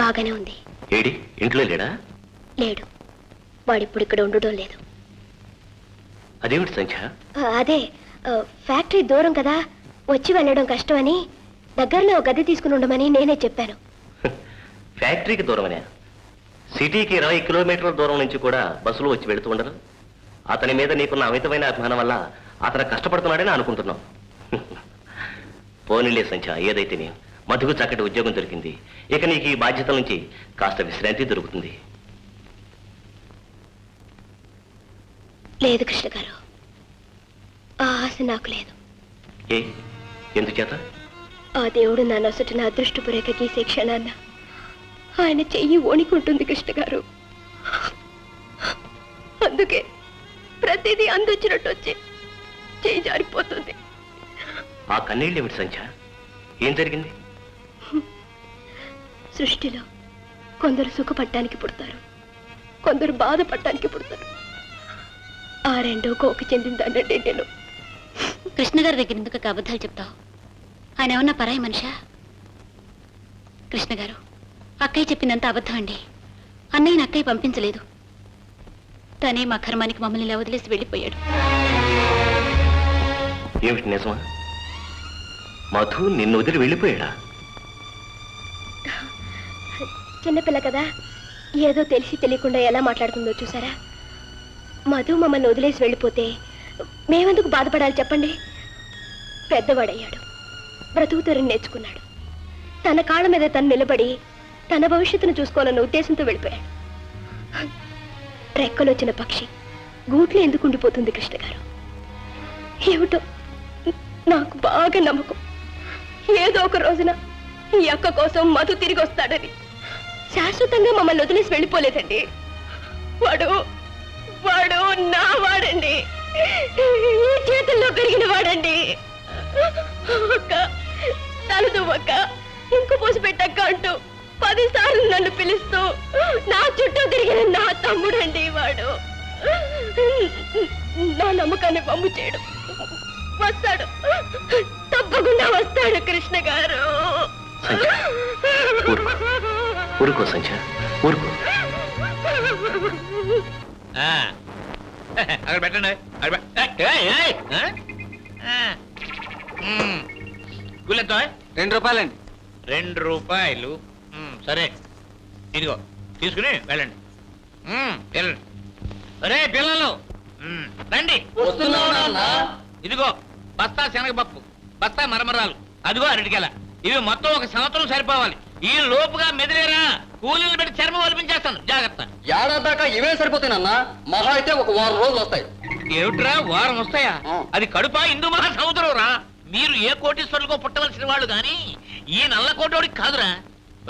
బాగానే ఉంది. ఏడి ఇంట్లో లేడా? లేడు. వాడిప్పుడు ఇక్కడ ఉండడం లేదు. అదేమిటి సంఖ్య? అదే ఫ్యాక్టరీ దూరం కదా, వచ్చి వెళ్ళడం కష్టమని దగ్గరలో గది తీసుకుని ఉండమని నేనే చెప్పాను. ఫ్యాక్టరీకి దూరమనే? సిటీకి 20 కిలోమీటర్ల దూరం నుంచి కూడా బస్సులు వచ్చి వెళుతూ ఉండరు. అతని మీద నీకున్న అమితమైన అభిమానం వల్ల అతను కష్టపడుతున్నాడని అనుకుంటున్నావు. పోనీలే సంఖ్య, ఏదైతే నేను మధుకు చక్కటి ఉద్యోగం దొరికింది. ఇక నీకు ఈ బాధ్యతల నుంచి కాస్త విశ్రాంతి దొరుకుతుంది. లేదు కృష్ణ గారు, ఆ ఆశ నాకు లేదు. ఏ ఎందుచేత? ఆ దేవుడు నా నొసటిన అదృష్టపు రేఖ గీసే క్షణాన్న ఆయన చెయ్యి వణికుంటుంది కృష్ణ గారు. అందుకే ప్రతిదీ అందొచ్చినట్టు వచ్చి చెయ్యి జారిపోతుంది. ఆ కన్నీళ్ళు ఏమిటి సంఖ్య? ఏం జరిగింది? సృష్టిలో కొందరు సుఖపడటానికి పుడతారు, కొందరు బాధపడటానికి పుడతారు. ఆ రెండో కోకి చెందిందనండి నేను. కృష్ణ గారి దగ్గర ఎందుకు అబద్ధాలు చెప్తావు? ఆయన ఏమన్నా పరాయి మనిషా? కృష్ణ గారు, అక్కయ్య చెప్పిందంతా అబద్ధం అండి. అన్నయ్యని అక్కయ్య పంపించలేదు. తనే మా కర్మానికి మమ్మల్ని ఇలా వదిలేసి వెళ్ళిపోయాడు. ఏమిటి నిజమా? మధు నిన్ను వదిలి వెళ్ళిపోయాడా? చిన్నపిల్ల కదా, ఏదో తెలిసి తెలియకుండా ఎలా మాట్లాడుతుందో చూసారా? మధు మమ్మల్ని వదిలేసి వెళ్ళిపోతే మేమెందుకు బాధపడాలి చెప్పండి? పెద్దవాడయ్యాడు, బ్రతుకుతూరని నేర్చుకున్నాడు. తన కాళ్ళ మీద తను నిలబడి తన భవిష్యత్తును చూసుకోవాలన్న ఉద్దేశంతో వెళ్ళిపోయాడు. రెక్కలొచ్చిన పక్షి గూట్లో ఎందుకు ఉండిపోతుంది కృష్ణ గారు? ఏమిటో నాకు బాగా నమ్మకం, ఏదో ఒక రోజున ఈ అక్క కోసం మధు తిరిగి వస్తాడని. శాశ్వతంగా మమ్మల్ని వదిలేసి వెళ్ళిపోలేదండి. వాడు వాడు నా వాడండి, ఈ చేతుల్లో పెరిగిన వాడండి. అక్క తలదువ్వక్క, ఇంకు పోసి పెట్టక్క అంటూ 10 సార్లు నన్ను పిలుస్తూ నా చుట్టూ తిరిగిన నా తమ్ముడండి వాడు. నా నమ్మకాన్ని పంపు చేయడం వస్తాడు, తప్పకుండా వస్తాడు కృష్ణ గారు. ఊరుకో సంఖ్య, ఊరుకో. అక్కడ పెట్టండి. గుళ్ళెంతో? 2 రూపాయలండి. 2 రూపాయలు. సరే, ఇదిగో తీసుకుని వెళ్ళండి. వెళ్ళండి. అరే పిల్లలు రండి. ఇదిగో బస్తా శనగపప్పు, బస్తా మరమరాలు, అదిగో అరటికెల. ఇవి మొత్తం 1 సంవత్సరం సరిపోవాలి. ఈ లోపుగా మెదిలేరా కూలీలు పెట్టి చర్మం ఒలిపించేస్తాను, జాగ్రత్త. ఏడాది దాకా ఇవే సరిపోతానన్నా, మహా అయితే 1 వారం రోజులు వస్తాయి. ఏమిట్రా వారం వస్తాయా? అది కడుపా హిందూ మహాసముద్రం రా. మీరు ఏ కోటీశ్వరులకో పుట్టవలసిన వాళ్ళు గాని ఈ నల్ల కోటోడికి కాదురా.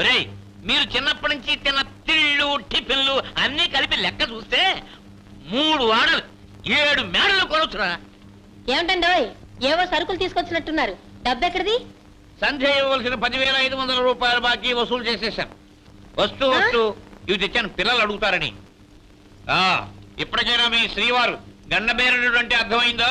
ఒరేయ్, మీరు చిన్నప్పటి నుంచి తిన్న తిళ్ళు టిఫిన్లు అన్ని కలిపి లెక్క చూస్తే 3 వాడలు 7 మేడలు కొనొచ్చురా. ఏమిటండి, ఏవో సరుకులు తీసుకొచ్చినట్టున్నారు, డబ్బెక్కడిది? సంధ్య ఇవ్వవలసిన 10,500 రూపాయలు బాకీ వసూలు చేసేసాను. వస్తూ ఇవి తెచ్చాను పిల్లలు అడుగుతారని. ఇప్పటికైనా మీ శ్రీవారు గండబేరుడు అంటే అర్థమైందో?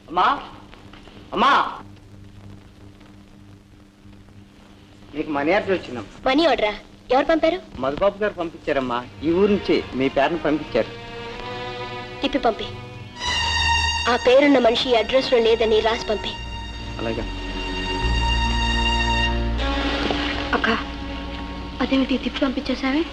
అమ్మా అమ్మా, మీకు మనీ ఆర్డర్ వచ్చిందమ్మా. మనీ ఆర్డరా? ఎవరు పంపారు? మధుబాబు గారు పంపించారమ్మా. ఈ ఊరు నుంచి మీ పేరును పంపించారు. తిప్పి పంపి. ఆ పేరున్న మనిషి అడ్రస్ లో లేదని రాసి పంపి. అలాగే అక్క, అదేమిటి తిప్పి పంపించేసావే?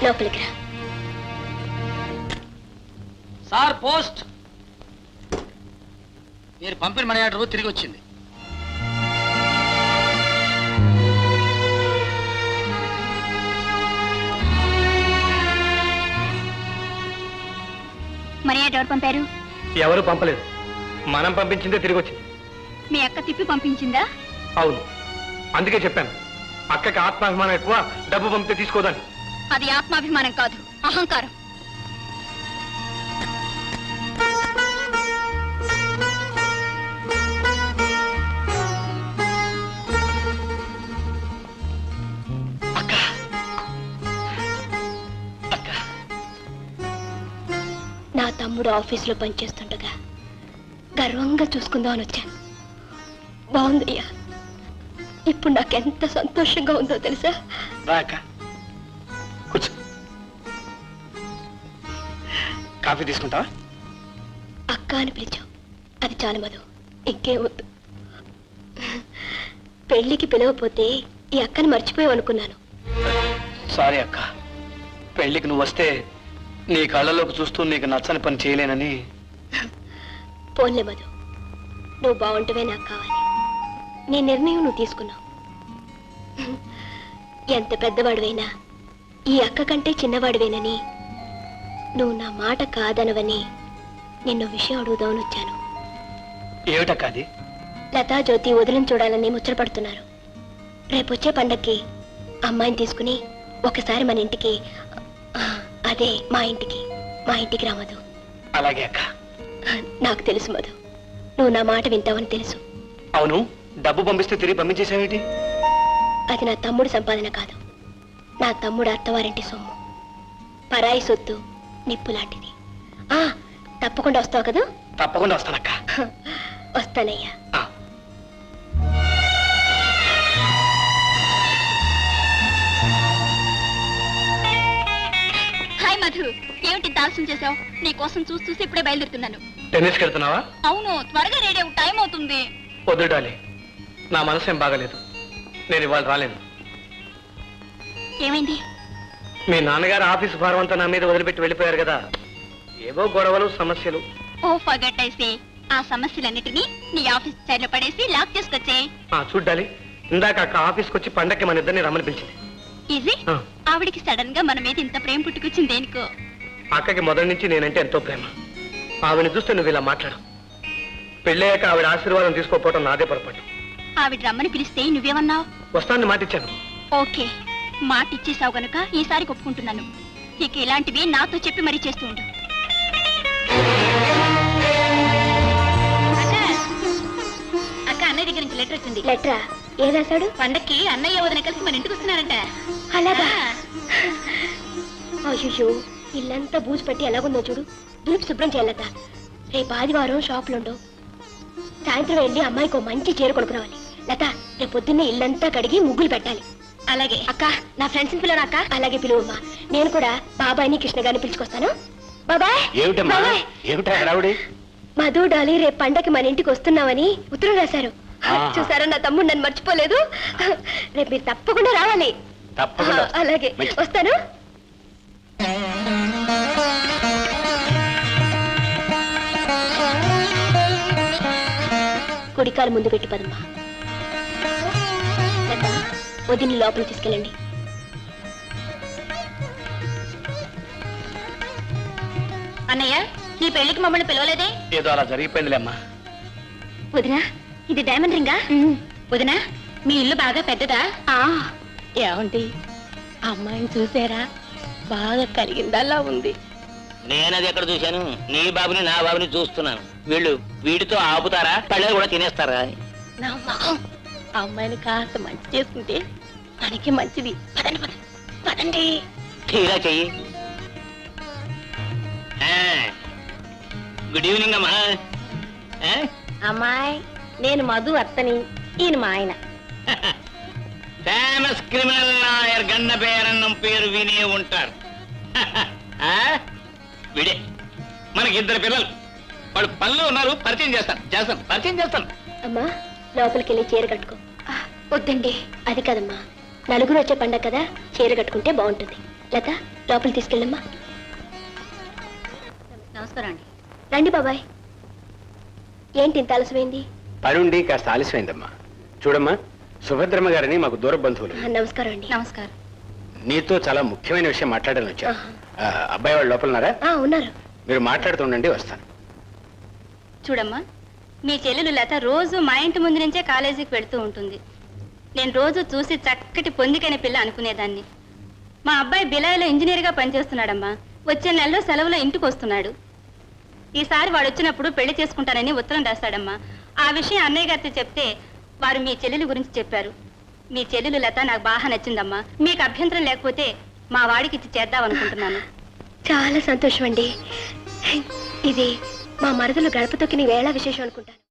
లోపలికి రా. Sir post. మీరు పంపిన మనీ ఆర్డర్ తిరిగి వచ్చింది. మనీ ఆర్డర్ ఎవరు పంపారు? ఎవరు పంపలేదు, మనం పంపించిందే తిరిగి వచ్చింది. మీ అక్క తిప్పి పంపించిందా? అవును, అందుకే చెప్పాను అక్కకి ఆత్మాభిమానం ఎక్కువ, డబ్బు పంపితే తీసుకోదని. అది ఆత్మాభిమానం కాదు, అహంకారం. తమ్ముడు ఆఫీసులో పనిచేస్తుండగా గర్వంగా చూసుకుందాం అని వచ్చాను. బాగుందయ్యా. ఇప్పుడు నాకెంత సంతోషంగా ఉందో తెలుసా? రాక కూర్చో. కాఫీ తీసుకుంటావా? అక్క అని పిలిచావు, అది చాలు మధు, ఇంకేం వద్దు. పెళ్లికి పిలవపోతే ఈ అక్కని మర్చిపోయావు అనుకున్నాను. సారీ అక్క, పెళ్ళికి నువ్వు వస్తే నీ కళ్ళలోకి చూస్తూ నీకు నచ్చని పని చేయలేనని. పోన్లే మధు, నువ్వు బాగుంటవే నాకు కావాలి. నీ నిర్ణయం నువ్వు తీసుకున్నావు. ఎంత పెద్దవాడివైనా ఈ అక్క కంటే చిన్నవాడివేనని, నువ్వు నా మాట కాదనవని నిన్ను విషయం అడుగుదామని వచ్చాను. ఏమిటక్క అది? లతా జ్యోతి వదిలిని చూడాలని ముచ్చటపడుతున్నారు. రేపొచ్చే పండక్కి అమ్మాయిని తీసుకుని ఒకసారి మన ఇంటికి, అదే మా ఇంటికి రా మధు. అలాగే అక్క. నాకు తెలుసు మధు, నువ్వు నా మాట వింటావని తెలుసు. అవును, డబ్బు పంపిస్తే తిరిగి పంపించేసావేంటి? అది నా తమ్ముడు సంపాదన కాదు, నా తమ్ముడు అత్తవారింటి సొమ్ము. పరాయి సొత్తు నిప్పు లాంటిది. తప్పకుండా వస్తావు కదా? తప్పకుండా వస్తానక్క. వస్తానయ్యా. హాయ్ మధు, ఏమిటి ఆలస్యం చేసావు? నీ కోసం చూసి ఇప్పుడే బయలుదేరుతున్నాను. టెన్నిస్కి వెళ్తున్నావా? అవును, త్వరగా రెడీ అవ్వు, టైం అవుతుంది. వద్దు డాలి, నా మనసు ఏం బాగలేదు, నేను ఇవాళ రాలేను. ఏమైంది? మీ నాన్నగారు ఆఫీసు భారం అంతా నా మీద వదిలిపెట్టి వెళ్ళిపోయారు కదా, ఏవో గొడవలు సమస్యలు. ఓ ఫర్గెట్ అయితే ఆ సమస్యలన్నిటినీ నీ ఆఫీస్ చైర్లో పడేసి లాక్ చేసుకొచ్చే. చూడ్డాలి, ఇందాక అక్క ఆఫీస్కి వచ్చి పండక్కి మన ఇద్దరిని రమ్మని పిలిచింది. ఈజీ, ఆ. ఆవిడికి సడన్ గా మన మీద ఇంత ప్రేమ పుట్టుకొచ్చింది దేనికో? అక్కకి మొదటి నుంచి నేనంటే ఎంతో ప్రేమ. ఆవిడని చూస్తే నువ్వు ఇలా మాట్లాడు. పెళ్ళయ్యాక ఆవిడ ఆశీర్వాదం తీసుకోకపోవడం నాదే పొరపాటు. ఆవిడ రమ్మని పిలిస్తే నువ్వేమన్నావు? వస్తానని మాటిచ్చాను. ఓకే, మాట ఇచ్చేసావు గనుక ఈసారి ఒప్పుకుంటున్నాను. ఇక ఇలాంటివి నాతో చెప్పి మరీ చేస్తూ ఉండు. అక్క, అన్నయ్య దగ్గర నుంచి లెటర్ వచ్చింది. లెటరా? ఏం రాశాడు? పండక్కి అన్నయ్య వదిన కలిసి మన ఇంటికి వస్తున్నారంట. అలాగా? అయ్యో, ఇల్లంతా బూజు పట్టి ఎలాగుందో చూడు. దులుపు శుభ్రం చేయలత. రేపు ఆదివారం షాపులో ఉండవు. సాయంత్రం వెళ్ళి అమ్మాయికి మంచి చీర కొనుక్కురావాలి. లత, రేపు పొద్దున్నే ఇల్లంతా కడిగి ముగ్గులు పెట్టాలి. అలాగే అక్క, నా ఫ్రెండ్స్ పిల్లలు అక్క. అలాగే పిలువమ్మా. నేను కూడా బాబాయ్ని కృష్ణ గారిని పిలుచుకొస్తాను. బాబాయ్. ఏమిటమ్మా? బాబాయ్. ఏమిటా హడావుడి? మధు డాలి రేపు పండగకి మన ఇంటికి వస్తున్నామని ఉత్తరం రాశారు. ఆహా. చూసారా, నా తమ్ముడు నన్ను మర్చిపోలేదు. రేపు మీరు తప్పకుండా రావాలి. తప్పకుండా. అలాగే మంచిది. వస్తాను. కుడికాలు ముందు పెట్టి పదమ్మా. లత, వదిని లోపలికి తీసుకెళ్ళండి. అన్నయ్య, నీ పెళ్లికి మమ్మల్ని పిలవలేదే? ఏదో అలా జరిగిపోయిందిలే అమ్మా. వదినా, ఇది డైమండ్ రింగా? వదినా, మీ ఇల్లు బాగా పెద్దదా? ఏమండి, అమ్మాయిని చూసారా? బాగా కలిగిందల్లా ఉంది. నేనది ఎక్కడ చూశాను? నీ బాబుని నా బాబుని చూస్తున్నాను. వీళ్ళు వీడితో ఆపుతారా, పళ్ళేది కూడా తినేస్తారా అని. నా మొహం, ఆ అమ్మాయిని కాస్త మంచి చేసుకుంటే మనకి మంచిది. పదండి పదండి పదండి. తీరా చెయ్యి. గుడ్ ఈవినింగ్ అమ్మా. అమ్మాయి, నేను మధు అత్తని, ఈయన మా ఆయన. ఫేమస్ క్రిమినల్ లాయర్ గన్న పేరన్నం పేరు వినే ఉంటారు. విడే, మనకి ఇద్దరు పిల్లలు, వాళ్ళు పనిలో ఉన్నారు. పరిచయం చేస్తాను. అమ్మా, లోపలికి వెళ్ళి చీర కట్టుకో. వద్దండి, అది కదమ్మా, నలుగురు వచ్చే పండగ కదా, చీర కట్టుకుంటే బాగుంటుంది. లత, లోపలికి తీసుకెళ్ళమ్మా. నమస్కారం అండి. రండి బాబాయ్. ఏంటి ఇంత ఆలస్యమైంది? పనుండి కాస్త ఆలస్యమైందమ్మా. చూడమ్మా, సుభద్రమ్మ గారిని మాకు దూర బంధువులు. నమస్కారం అండి. నమస్కారం. నీతో చాలా ముఖ్యమైన విషయం మాట్లాడాలని వచ్చాను. అబ్బాయి వాళ్ళు లోపలన్నారా? ఉన్నారు. మీరు మాట్లాడుతుండండి, వస్తాను. చూడమ్మా, మీ చెల్లెలు లత రోజు మా ఇంటి ముందు నుంచే కాలేజీకి వెళుతూ ఉంటుంది. నేను రోజు చూసి చక్కటి పొందికైన పిల్ల అనుకునేదాన్ని. మా అబ్బాయి బిలాయిలో ఇంజనీర్గా పనిచేస్తున్నాడమ్మా. వచ్చే నెలలో సెలవులో ఇంటికి వస్తున్నాడు. ఈసారి వాడు వచ్చినప్పుడు పెళ్లి చేసుకుంటానని ఉత్తరం రాస్తాడమ్మా. ఆ విషయం అన్నయ్య గారితో చెప్తే వారు మీ చెల్లెలు గురించి చెప్పారు. మీ చెల్లెలు లత నాకు బాగా నచ్చిందమ్మా. మీకు అభ్యంతరం లేకపోతే మా వాడికి ఇచ్చి చేద్దామనుకుంటున్నాను. చాలా సంతోషం అండి. ఇది మా మరదలు గడప తొక్కిన వేళ విశేషం అనుకుంటాను.